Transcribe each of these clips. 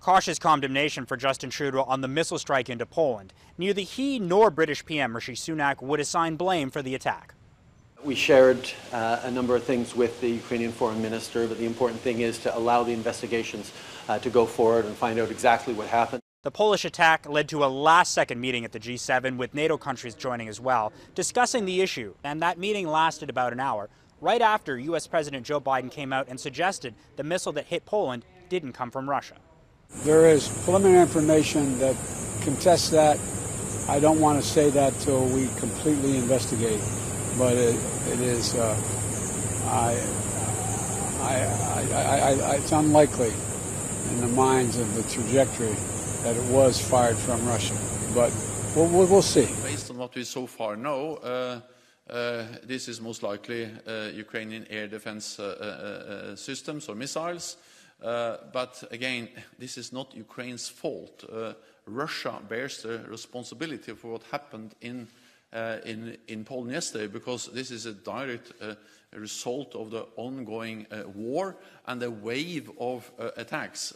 Cautious condemnation for Justin Trudeau on the missile strike into Poland. Neither he nor British PM Rishi Sunak would assign blame for the attack. We shared a number of things with the Ukrainian foreign minister, but the important thing is to allow the investigations to go forward and find out exactly what happened. The Polish attack led to a last-second meeting at the G7 with NATO countries joining as well, discussing the issue, and that meeting lasted about an hour, right after U.S. President Joe Biden came out and suggested the missile that hit Poland didn't come from Russia. There is preliminary information that contests that. I don't want to say that till we completely investigate, but it's unlikely in the minds of the trajectory that it was fired from Russia, but we'll see. Based on what we so far know, this is most likely Ukrainian air defense systems or missiles. But again, this is not Ukraine's fault. Russia bears the responsibility for what happened in Poland yesterday, because this is a direct result of the ongoing war and the wave of attacks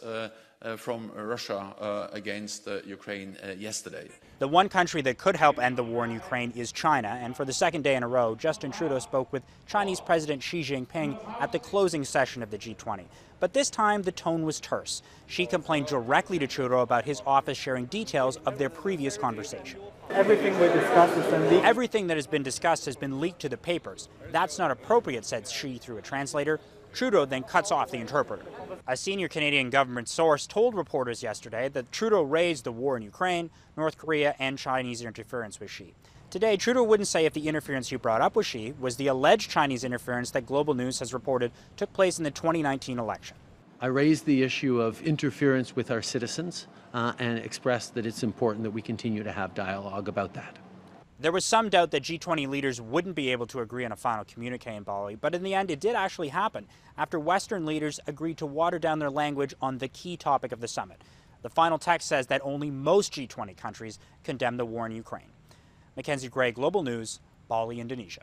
from Russia against Ukraine yesterday. The one country that could help end the war in Ukraine is China, and for the second day in a row, Justin Trudeau spoke with Chinese President Xi Jinping at the closing session of the G20. But this time, the tone was terse. Xi complained directly to Trudeau about his office sharing details of their previous conversation. Everything we discussed has been leaked. Everything that has been discussed has been leaked to the papers. That's not appropriate, said Xi through a translator. Trudeau then cuts off the interpreter. A senior Canadian government source told reporters yesterday that Trudeau raised the war in Ukraine, North Korea, and Chinese interference with Xi. Today, Trudeau wouldn't say if the interference he brought up with Xi was the alleged Chinese interference that Global News has reported took place in the 2019 election. I raised the issue of interference with our citizens and expressed that it's important that we continue to have dialogue about that. There was some doubt that G20 leaders wouldn't be able to agree on a final communique in Bali, but in the end it did actually happen after Western leaders agreed to water down their language on the key topic of the summit. The final text says that only most G20 countries condemn the war in Ukraine. Mackenzie Gray, Global News, Bali, Indonesia.